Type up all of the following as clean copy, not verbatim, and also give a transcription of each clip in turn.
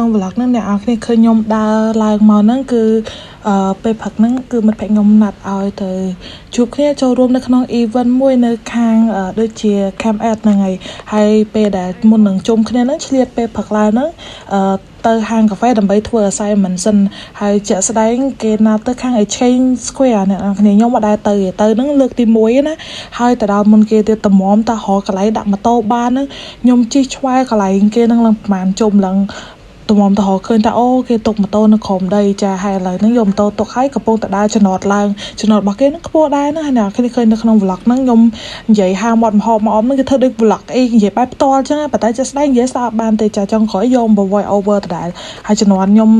ក្នុង vlog ហ្នឹងអ្នកនរគ្នាឃើញខ្ញុំដើរឡើងមកហ្នឹងគឺពេលព្រឹកហ្នឹងគឺមិត្តភក្តិខ្ញុំណាត់ឲ្យទៅជួបគ្នាចូលរួមនៅក្នុង event មួយនៅខាងដូចជា Camp Ad ហ្នឹងហើយពេលដែលមុននឹងជុំគ្នាហ្នឹងឆ្លៀតពេលព្រឹកឡើងហ្នឹងទៅហាងកាហ្វេដើម្បីធ្វើ assignment សិនហើយជាក់ស្ដែងគេណាត់ទៅខាង Exchange Square អ្នកនរគ្នាខ្ញុំអត់ដែរទៅហ្នឹងលើកទី1ណាហើយទៅដល់មុនគេទៀតតម្រាំតារកកន្លែងដាក់ម៉ូតូបានហ្នឹងខ្ញុំជិះឆ្វែកន្លែងគេហ្នឹងឡើងប្រហែលជុំឡើងតម្រាំទៅរកឃើញថាអូគេទុកម៉ូតូនៅក្រោមដីចាហើយឥឡូវហ្នឹងយកម៉ូតូទុកហើយកំពុងតែដើរចំណតឡើងចំណតរបស់គេហ្នឹងខ្ពស់ដែរណាហើយអ្នកគ្នាឃើញនៅក្នុង vlog ហ្នឹងខ្ញុំនិយាយហាមាត់មហោបមកអមហ្នឹងគឺធ្វើដូច vlog អីនិយាយបែបផ្ទាល់ចឹងប៉ុន្តែជាក់ស្ដែងនិយាយស្ដាប់បានទេចាចង់ក្រោយយកមក voice over ដដែលហើយចំណតខ្ញុំ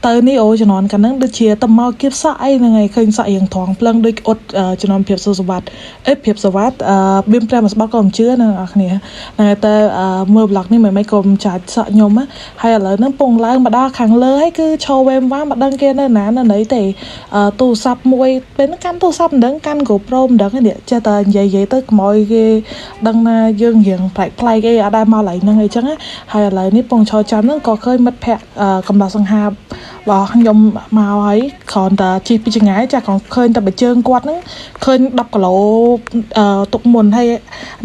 ទៅនេះអូចំណតកាលហ្នឹងដូចជាទៅមកគៀបសក់អីហ្នឹងហើយឃើញសក់រៀងត្រង់ភ្លឹងដូចអ៊ុតចំណតភាពសុសវត្តភាពសវត្តបៀមព្រះមកស្បត់ក៏មិនជឿណាអ្នកគ្នាហ្នឹងតែមើល vlog នេះមិនក៏មិនចាច់សក់ខ្ញុំហើយឥឡូវហ្នឹងពងឡើងមកដល់ខាងលើហើយគឺឈរវេមវ៉ាមកដឹងគេនៅណានៅណីទេទូរស័ព្ទមួយពេលហ្នឹងកាន់ទូរស័ព្ទមិនដឹងកាន់ GoPro មិនដឹងនេះចេះតែនិយាយទៅខ្មោយគេដឹងថាយើងរៀងប្លែកអីអត់ដែរមកឡើយហ្នឹងអីចឹងហើយឥឡូវនេះពងឈរចាំហ្នឹងក៏ឃើញមិត្តភ័ក្តិកំដៅសង្ហារបស់ខ្ញុំមកហើយគ្រាន់តែជិះពីចង្ងាយចាស់ក៏ឃើញតែបើជើងគាត់ហ្នឹងឃើញ10គីឡូទុកមុនហើយ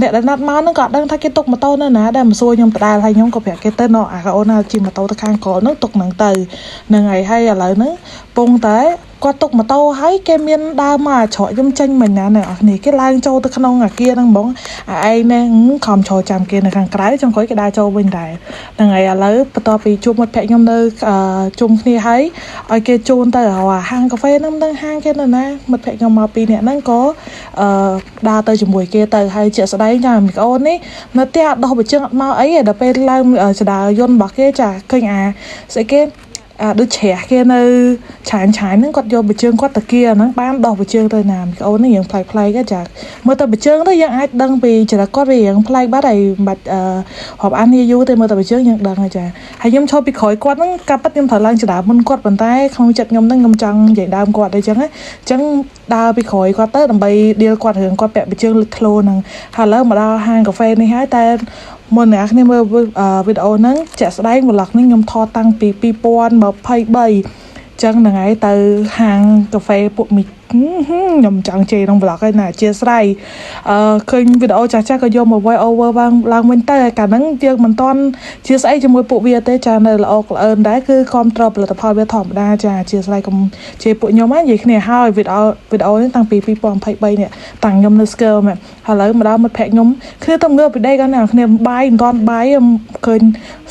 អ្នកដែលណាត់មកហ្នឹងក៏ដឹងថាគេទុកម៉ូតូនៅណាដែរមកសួរខ្ញុំដដែលហើយខ្ញុំក៏ប្រាប់គេទៅណអាអូនណាជិះម៉ូតូទៅខាងក្រោយហ្នឹងទុកហ្នឹងទៅហ្នឹងហើយឥឡូវហ្នឹងពងតែគាត់ទុកម៉ូតូហើយគេមានដើរមកច្រកខ្ញុំចេញមិញណាអ្នកនរគ្នាគេឡើងចូលទៅក្នុងអាគារហ្នឹងហ្មងឯងនេះខំឈរចាំគេនៅខាងក្រៅចុងក្រោយគេដើរចូលវិញដែរហ្នឹងហើយឥឡូវបន្ទាប់ពីជួបមិត្តភក្តិខ្ញុំនៅជុំគ្នាហើយឲ្យគេជូនទៅហាងកាហ្វេហ្នឹងមិនដឹងហាងគេនៅណាមិត្តភក្តិខ្ញុំមកពីអ្នកហ្នឹងក៏ដើរទៅជាមួយគេទៅហើយជាក់ស្ដែងចាមីក្អូននេះនៅផ្ទះដោះបជើងអត់មកអីដល់ពេលឡើងចដាយន្តរបស់គេចាឃើញស្អីគេដូចជ្រះគេនៅឆាយហ្នឹងគាត់យកបជើងគាត់តាគៀហ្នឹងបានដោះបជើងទៅណាមីក្អូននេះយើងប្លែកចាមើលទៅបជើងទៅយើងអាចដឹងពីចរិតគាត់វារៀងប្លែកបាត់ហើយមិនបាច់រាប់អានយូរទេមើលទៅបជើងយើងដឹងហើយចាហើយខ្ញុំឈប់ពីក្រោយគាត់ហ្នឹងកាប់ប៉ិតខ្ញុំត្រូវឡើងចដាមុនគាត់ប៉ុន្តែក្នុងចិត្តខ្ញុំហ្នឹងខ្ញុំចង់និយាយដើមគាត់អីចឹងដើរពីក្រោយគាត់ទៅដើម្បីដៀលគាត់រឿងគាត់ពាក់បជើងលិចធ្លោហ្នឹងហើយឥឡូវមកដល់ហាងកាហ្វេនេះហើយតែមុនអ្នកគ្នាមើលវីដេអូហ្នឹងជាក់ស្ដែង vlog នេះខ្ញុំថតតាំងពី2023ចឹងហ្នឹងហើយទៅហាងកាហ្វេពួកមីខ្ញុំចង់ជេរក្នុង vlog ហើយណាអធិស្ឋានឃើញវីដេអូចាស់ក៏យកមក voice over ឡើងវិញទៅកាលហ្នឹងយើងមិនតាន់ជាស្អីជាមួយពួកវាទេចានៅល្អក្អើនដែរគឺគ្រប់ត្រផលិតផលវាធម្មតាចាអធិស្ឋានកុំជេរពួកខ្ញុំហ្នឹងនិយាយគ្នាហើយវីដេអូនេះតាំងពី2023នេះតាំងខ្ញុំនៅ scale មែនហើយឥឡូវមកដល់មិត្តភក្តិខ្ញុំគ្នាទៅងើបពីដេកគាត់ណាគ្នាបាយមិនតាន់បាយឃើញ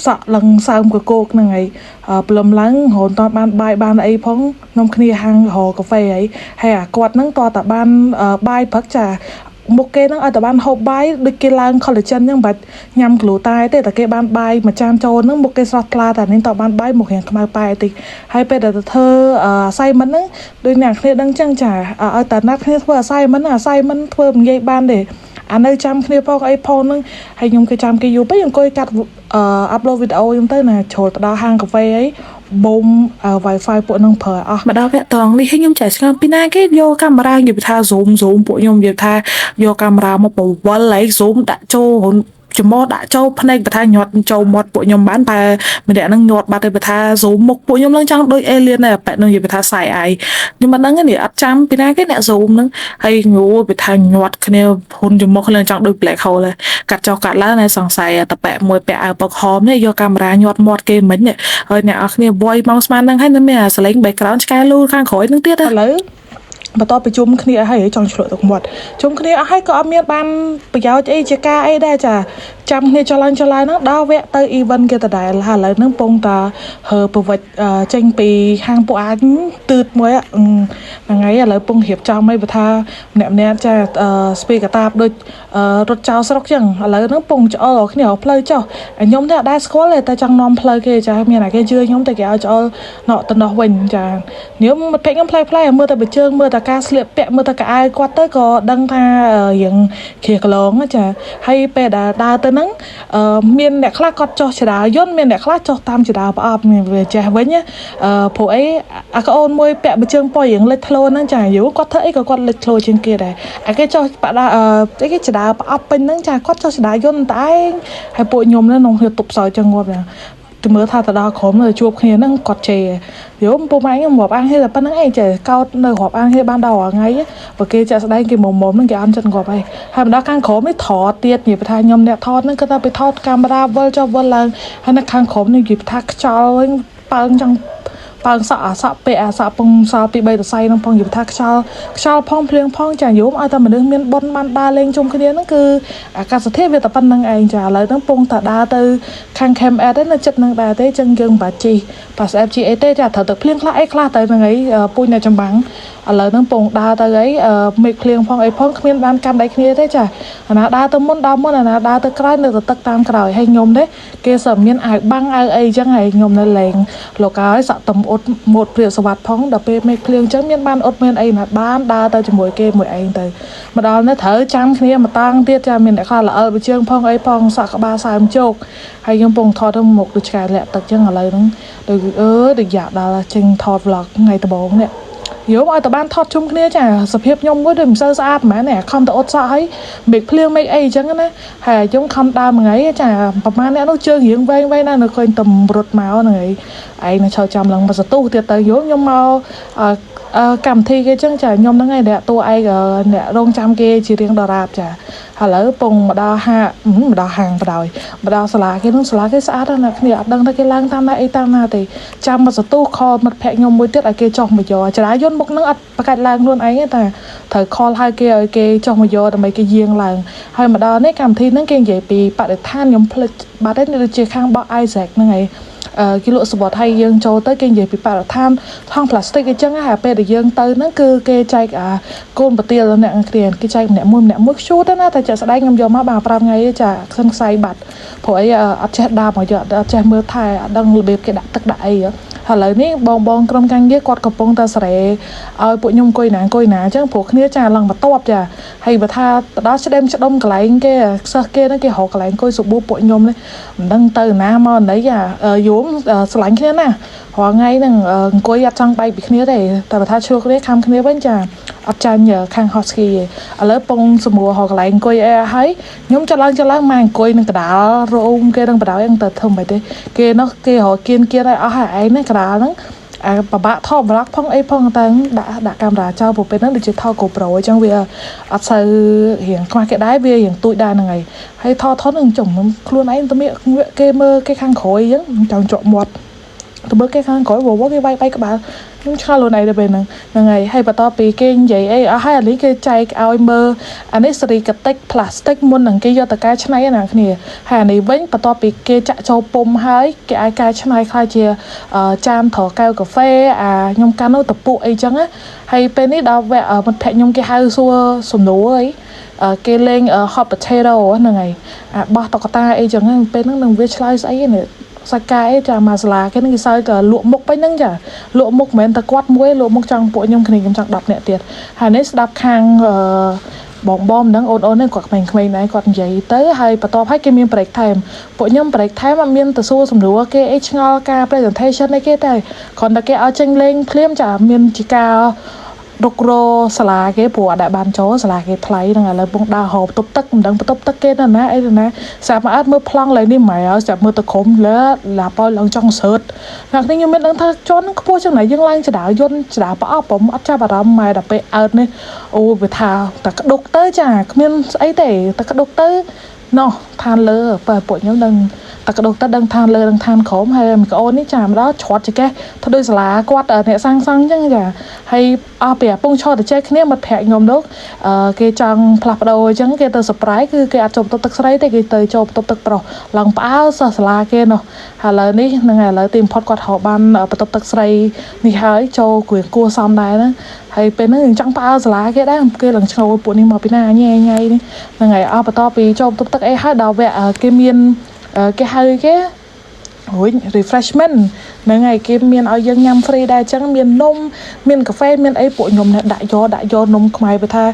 សក់ឡើងសើមកគោកហ្នឹងហើយព្រលឹមឡើងរហូតតាន់បានបាយបានអីផងខ្ញុំគ្នាហាងរកកាហ្វេហើយអាគាត់ហ្នឹងតតែបានបាយព្រឹកចាមុខគេហ្នឹងឲ្យតែបានហូបបាយដូចគេឡើង collagen អញ្ចឹងបាច់ញ៉ាំក្លូតែតែគេបានបាយមួយចានចូលហ្នឹងមុខគេស្រស់ថ្លាតែនេះតបានបាយមុខរៀងខ្មៅប៉ែតិចហើយពេលដែលទៅធ្វើ assignment ហ្នឹងដូចអ្នកគ្នាដឹងអញ្ចឹងចាឲ្យតែណាត់គ្នាធ្វើ assignment ធ្វើមិនងាយបានទេអានៅចាំគ្នាផងអីផងហ្នឹងហើយខ្ញុំគេចាំគេយូរពេកអង្គុយកាត់upload វីដេអូខ្ញុំទៅណាជ្រុលទៅដល់ហាងកាហ្វេអីបូម Wi-Fi ពួកហ្នឹងប្រើអស់មកដល់វគ្គត្រង់នេះខ្ញុំចែកឆ្លងពីណាគេយកកាមេរ៉ានិយាយថា zoom ពួកខ្ញុំនិយាយថាយកកាមេរ៉ាមកបង្វិលហើយ zoom ដាក់ចូលចំមកដាក់ចូលភ្នែកបើថាញាត់ចូលមាត់ពួកខ្ញុំបានតែម្នាក់ហ្នឹងញាត់បាត់ទៅបើថា zoom មុខពួកខ្ញុំឡើងចង់ដូច alien ដែរប៉ែនឹងនិយាយថា side eye ខ្ញុំមិនដឹងទេអត់ចាំពីណាគេអ្នក zoom ហ្នឹងហើយងូបើថាញាត់គ្នាហ៊ុនចំមុខឡើងចង់ដូច black hole កាត់ចុះកាត់ឡើងហើយសង្ស័យតប៉ែមួយពាក់អាវពកហមនេះយកកាមេរ៉ាញាត់មាត់គេមិញហើយអ្នកនរគ្នា voice មកស្មានហ្នឹងហើយនៅមានអាសលេង background ឆ្កែលូខាងក្រោយហ្នឹងទៀតឥឡូវបន្ទាប់ពីជុំគ្នាហើយចង់ឆ្លក់ទឹកមាត់ជុំគ្នាអស់ហើយក៏អត់មានបានប្រយោជន៍អីជាការអីដែរចាចាំគ្នាចលឡើងហ្នឹងដល់វគ្គទៅ event គេដដែលហើយឥឡូវហ្នឹងពងតាហើប្រវិចចេញពីហាងពួកអាចទឺតមួយហ្នឹងហើយឥឡូវពងរៀបចំឲ្យបើថាម្នាក់ចាស្ពីកតាបដូចរត់ចោលស្រុកចឹងឥឡូវហ្នឹងពងច្អល់គ្នាផ្លូវចុះខ្ញុំទេអត់ដែរស្គាល់ទេតែចង់នាំផ្លូវគេចាមានតែគេជឿខ្ញុំតែគេឲ្យច្អល់ណក់ទៅនោះវិញចាខ្ញុំមិត្តភក្តិខ្ញុំផ្លែមើលតែបើជើងមើលតែការស្លៀកពាក់មើលតែកៅអៅគាត់ទៅក៏ដឹងថារៀងគ្រាកន្លងចាហើយពេលដែលដើរទៅហ្នឹងមានអ្នកខ្លះគាត់ចុះចដាយន្តមានអ្នកខ្លះចុះតាមចដាប្រអប់វាចេះវិញព្រោះអីអាក្អូនមួយពាក់បើជើងពណ៌រៀងលេចធ្លោហ្នឹងចាយូរគាត់ធ្វើអីក៏គាត់លេចធ្លោជាងគេដែរអាគេចុះបដាគេចដាប្រអប់ពេញហ្នឹងចាគាត់ចុះចដាយន្តតែឯងហើយពួកខ្ញុំហ្នឹងក្នុងគ្នាទប់សោយចឹងងាប់ មើលថាទៅដល់ក្រុមនៅជួបគ្នាហ្នឹងគាត់ជេរយល់ពុំឯងមកអានហេតែប៉ុណ្្នឹងឯងចេះកោតនៅរាប់អានហេបានដល់ថ្ងៃបើគេចាក់ស្ដែងគេមុំហ្នឹងគេអន់ចិត្តគាត់ហើយហើយម្ដងខាងក្រុមនេះថតទៀតនិយាយថាខ្ញុំអ្នកថតហ្នឹងគាត់ថាไปថតកាមេរ៉ាវិលចុះវិលឡើងហើយនៅខាងក្រុមនេះនិយាយថាខ្យល់វិញប៉ើងចង់ប៉ើងសក់អាសក់ពេអាសក់ពងសល់ពី3ដសៃនឹងផងនិយាយថាខ្យល់ផងភ្លៀងផងចាយមឲ្យតែមនុស្សមានបុណ្យបានដើរលេងជុំគ្នាហ្នឹងគឺអាកាសធាតុវាតែប៉ុណ្្នឹងឯងចាឥឡូវហ្នឹងពងតែដើរទៅខាង Camp Ad នៅចិត្តនឹងដែរទេចឹងយើងបាច់ជីប៉ាស FG អីទេចាត្រូវតែភ្លៀងខ្លះអីខ្លះទៅហ្នឹងឯងពូជនៅចម្បាំងឥឡូវហ្នឹងពងដើរទៅអីមេឃភ្លៀងផងអីផងគ្មានបានកាន់ដៃគ្នាទេចាអាណាដើរទៅមុនដល់មុនអាណាដើរទៅក្រោយនៅទៅទឹកតាមក្រោយហើយខ្ញុំទេគេសើមានអាវបាំងអាវអីចឹងហើយខ្ញុំនៅលេងលោកហើយសាក់តំអ៊ុតម៉ូតព្រាបសវត្ថផងដល់ពេលមេឃភ្លៀងចឹងមានបានអ៊ុតមានអីណាបានដើរទៅជាមួយគេមួយឯងទៅមកដល់នេះត្រូវចាំគ្នាមកតាំងទៀតចាមានអ្នកខ្លះល្អិលជើងផងអីផងសាក់ក្បាលសើមជោគហើយខ្ញុំពងថតទៅមុខដូចឆ្កែលាក់ទឹកចឹងឥឡូវហ្នឹងដូចដូចយ៉ាដល់ចេញថត vlog ថ្ងៃដំបូងនេះយល់ឲ្យតបានថតជុំគ្នាចាសភាពខ្ញុំមួយដូចមិនសូវស្អាតហ្មងណាខំទៅអត់សក់ហើយមេឃភ្លៀងមេឃអីអញ្ចឹងណាហើយខ្ញុំខំដើរមួយថ្ងៃចាប្រហែលអ្នកនោះជើងរៀងវែងណានៅឃើញតែរត់មកហ្នឹងហើយឯងនៅឆោចាំឡើងមកសតុះទៀតទៅយល់ខ្ញុំមកកម្មវិធីគេអញ្ចឹងចាខ្ញុំហ្នឹងឯងអ្នកតួឯងអ្នករងចាំគេជារៀងដរាបចាឥឡូវពងមកដល់ហាងបដ ாய் មកដល់សាលាគេនឹងសាលាគេស្អាតណាស់គ្នាអត់ដឹងថាគេឡើងតាមណាអីតាមណាទេចាំមកសតុះខលមិត្តភក្តិខ្ញុំមួយទៀតឲ្យគេចុះមកយកចរាយន្តមុខហ្នឹងអត់ប្រកាច់ឡើងខ្លួនឯងទេតែត្រូវខលឲ្យគេឲ្យគេចុះមកយកដើម្បីគេយាងឡើងហើយមកដល់នេះកម្មវិធីហ្នឹងគេនិយាយពីបរិស្ថានខ្ញុំភ្លេចបាត់នេះដូចជាខាងបោះ Isaac ហ្នឹងឯងគេលក់សបត់ឲ្យយើងចូលទៅគេនិយាយពីបរិស្ថានថង់ប្លាស្ទិកអញ្ចឹងហើយពេលដែលយើងទៅហ្នឹងគឺគេចែកកូនប្រទាលអ្នកគ្នាគេចែកម្នាក់មួយខ្ជូតណាតែចាក់ស្ដែងខ្ញុំយកមកបាន5ថ្ងៃចាខ្សិនខ្សែបាត់ព្រោះអីអត់ចេះដើរមកយកអត់ចេះមើលថែអត់ដឹងរបៀបគេដាក់ទឹកដាក់អីឥឡូវនេះបងក្រុមការងារគាត់កំពុងតែសេរីឲ្យពួកខ្ញុំអង្គុយណាអញ្ចឹងព្រោះគ្នាចាឡើងបន្ទាប់ចាហើយបើថាទៅដល់ស្ដេមកន្លែងគេសិស្សគេហ្នឹងគេរកកន្លែងអង្គុយសុបួពួកខ្ញុំនេះមិនដឹងទៅណាមកណីយមស្រឡាញ់គ្នាណារាល់ថ្ងៃហ្នឹងអង្គុយអត់ចង់បែកពីគ្នាទេតែបើថាឈ្លោះគ្នាខំគ្នាវិញចាអត់ចាញ់ខាង Hosky ឥឡូវពងសម្រួលរកកន្លែងអង្គុយអីហើយខ្ញុំចឡើងមកអង្គុយនឹងកដាលរោមគេនឹងបដ ாய் ទៅធ្វើមិនទេគេនោះគេរកគៀនឲ្យអស់ហើយឯងនេះកដាលហ្នឹងបបាក់ថត vlog ផងអីផងតែដាក់កាមេរ៉ាចោលប្រភេទហ្នឹងដូចជាថត GoPro អញ្ចឹងវាអត់សូវរៀងខ្វះគេដែរវារៀងទូចដែរហ្នឹងហើយថតនឹងចំខ្លួនឯងទៅគេមើលគេខាងក្រោយអញ្ចឹងចង់ជាប់មាត់ទៅមើលគេខាងក្រោយវគេវាយក្បាលខ្ញុំឆ្ងល់ខ្លួនឯងទៅពេលហ្នឹងហើយបន្ទាប់ពីគេនិយាយអីអស់ហើយអានេះគេចែកឲ្យមើលអានេះសេរីកាតិកផ្លាស្ទិកមុននឹងគេយកទៅកែច្នៃណាគ្នាហើយអានេះវិញបន្ទាប់ពីគេចាក់ចូលពុំហើយគេឲ្យកែច្នៃខ្លះជាចានត្រកែវកាហ្វេខ្ញុំកាន់នោះតពុកអីចឹងណាហើយពេលនេះដល់វគ្គមិត្តភក្តិខ្ញុំគេហៅសួរសំណួរអីគេលេង hot potato ហ្នឹងហើយបោះតុក្កតាអីចឹងពេលហ្នឹងនឹងវាឆ្លើយស្អីនេះសាច់កាយចាមកសាលាគេនឹងគេសើចលក់មុខពេញហ្នឹងចាលក់មុខមិនមែនតែគាត់មួយលក់មុខចង់ពួកខ្ញុំគ្នាខ្ញុំចង់10នាក់ទៀតហើយនេះស្ដាប់ខាងបងហ្នឹងអូនហ្នឹងគាត់ក្មេងៗដែរគាត់និយាយទៅហើយបន្ទាប់ហើយគេមាន break time ពួកខ្ញុំ break time អត់មានទៅសួរសំណួរគេអីឆ្ងល់ការ presentation អីគេតែគ្រាន់តែគេឲ្យចេញលេងភ្លាមចាមានជាការរុករសាលាគេព្រោះអត់បានចូលសាលាគេថ្លៃហ្នឹងឥឡូវពងដើរហូបតុបទឹកមិនដឹងបន្ទប់ទឹកគេណាអីណាសាប់មកអត់មើលប្លង់ឡើយនេះមិនហើយចាប់មើលទៅក្រុមឡាប៉ោឡើងចង់សើតណាស់នេះខ្ញុំមានដឹងថាជន់ខ្ពស់ចឹងណាយើងឡើងចដាយន្តចដាប្រអប់ผมអត់ចាប់អារម្មណ៍ម៉ែដល់ពេលអើតនេះអូវាថាតែក្តុកទៅចាគ្មានស្អីទេតែក្តុកទៅណោះឋានលើបើពួកខ្ញុំដឹងតែក្តុកទៅដឹងឋានលើដឹងឋានក្រោមហើយមីក្អូននេះចាម្ដងច្រាត់ចកេះធ្វើដូចសាលាគាត់អ្នកសាំងចឹងចាហើយអស់ពីអាពងឈរទៅចែកគ្នាមិត្តភក្តិខ្ញុំនោះគេចង់ផ្លាស់ប្ដូរអញ្ចឹងគេទៅ surprise គឺគេអត់ចូលបន្ទប់ទឹកស្រីទេគេទៅចូលបន្ទប់ទឹកប្រុសឡើងផ្អើលសិស្សសាលាគេនោះឥឡូវនេះហ្នឹងឥឡូវទីបំផុតគាត់រកបានបន្ទប់ទឹកស្រីនេះហើយចូលគួរសមដែរហ្នឹងហើយពេលហ្នឹងចង់ផ្អើលសាលាគេដែរគេឡើងឆ្ងល់ពួកនេះមកពីណាញ៉ៃនេះហ្នឹងហើយអស់បន្ទាប់ពីចូលបន្ទប់ទឹកអីហើយដល់វគ្គគេមានគេហៅគេrefreshment ហ្នឹងហើយគេមានឲ្យយើងញ៉ាំ free ដែរអញ្ចឹងមាននំមានកាហ្វេមានអីពួកខ្ញុំដាក់យកនំខ្មែរបើថា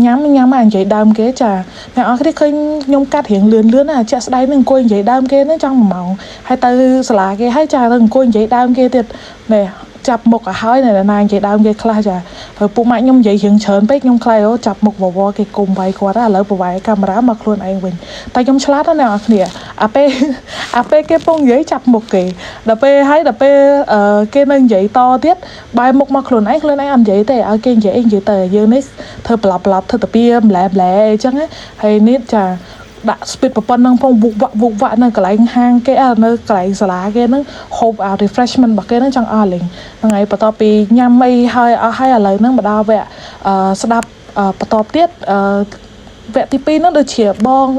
ញ៉ាំនិយាយដើមគេចាអ្នកអរគ្នាឃើញខ្ញុំកាត់រៀងលឿនណាជាក់ស្ដែងនឹងអង្គុយនិយាយដើមគេហ្នឹងចង់1ម៉ោងហើយទៅសាលាគេហើយចាទៅអង្គុយនិយាយដើមគេទៀតនេះ chập một cả hai này là nàng vậy đau vậy khai chả rồi bụng mạnh nhung vậy hiện chớn bếch nhung khai ó chập một vò cái cùng vay qua đó lỡ vài camera mặc luôn anh mình tay nhung slát đó nè nè ap cái bông giấy chập một cái đập hay đập cái nâng giấy to tiết bài một mặc luôn anh ăn giấy tè ở cái giấy anh giấy tè dương nít thơ lặp thơ tập bia lẹ chẳng ấy hay nít chả đã speed bअपन năng phong vụ vạ năng cái hang cái nơi cái sala cái năng hộp refreshment bạc cái năng chẳng liền ngày bắt đầu bị nhâm mây hai lời năng bắt đầu vậy đạp bắt đầu tiết vậy thì pin nó được chia bong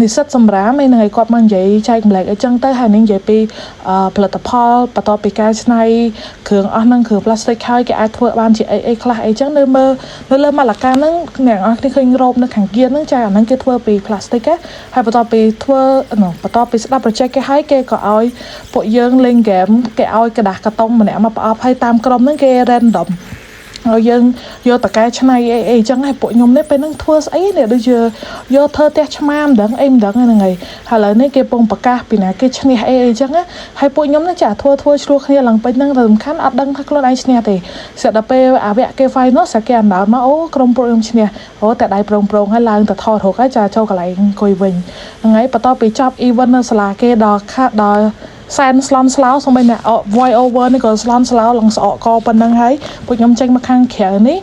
นิสัยสำราญไม่เหนื่อยกอดมันใหญ่ใจมันแหลกไอ้จังเต้หานิ่งใหญ่ไปผลิตภัณฑ์ประกอบไปการใช้เครื่องอันนั้นเครื่องพลาสติกให้แกไอ้ทั่วบ้านจีไอ้คลาไอ้จังเนื้อเมื่อเริ่มมาหลักการนั้นอย่างอันที่เคยรบในขังเกียร์นั้นใจอันนั้นแกทั่วไปพลาสติกให้ประกอบไปทั่วประกอบไปสลับโปรเจกต์แกให้แกก็เอาปะเยื่อเล่นเกมแกเอากระดาษกระต้งมาเนี่ยมาประกอบให้ตามกรมนั้นแกแรนดอมយើងយកតកែឆ្នៃអីចឹងហើយពួកខ្ញុំនេះពេលហ្នឹងធ្វើស្អីនេះដូចជាយកធ្វើផ្ទះឆ្មាមិនដឹងអីមិនដឹងហ្នឹងហើយឥឡូវនេះគេពងប្រកាសពីណាគេឈ្នះអីចឹងហើយពួកខ្ញុំនេះចាធ្វើឆ្លោះគ្នាឡើងពេញហ្នឹងតែសំខាន់អត់ដឹងថាខ្លួនឯងឈ្នះទេស្រាប់តែពេលអាវគ្គគេ final ស្រាប់គេអណ្ដើមមកអូក្រុមពួកខ្ញុំឈ្នះអូតែដៃប្រងហើយឡើងទៅថតរកហើយចាចូលកន្លែងអង្គុយវិញហ្នឹងហើយបន្ទាប់ពីចប់ event នៅសាលាគេដល់សែនស្លន់ស្លោសូម្បីអ្នក voice over នេះក៏ស្លន់ស្លោឡើងស្អកកប៉ុណ្ណឹងហើយពួកខ្ញុំចេញមកខាងក្រៅនេះ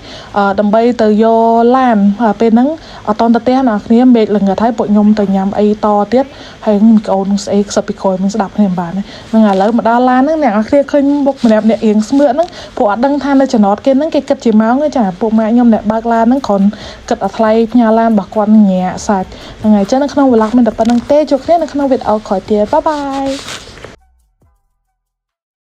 ដើម្បីទៅយកឡានពេលហ្នឹងអត់តទៅផ្ទះអ្នកគ្នាមេឃល្ងឹតហើយពួកខ្ញុំទៅញ៉ាំអីតទៀតហើយកូនស្អីខ្សឹបពីក្រោយមិនស្ដាប់គ្នាបានហ្នឹងឥឡូវមកដល់ឡានហ្នឹងអ្នកគ្នាឃើញមុខម្នាក់អ្នករៀងស្មឿកហ្នឹងពួកអត់ដឹងថានៅចំណតគេហ្នឹងគេគិតជាម៉ោងចាពួកម៉ាក់ខ្ញុំអ្នកបើកឡានហ្នឹងគ្រាន់គិតតែថ្លៃផ្ញើឡានរបស់គាត់ញាក់សាច់ហ្នឹងហើយចឹងនៅក្នុង vlog មានតែប៉ុណ្្នឹងទេជួបគ្នានៅក្នុងវីដេអូក្រោយទៀតបាយបាយ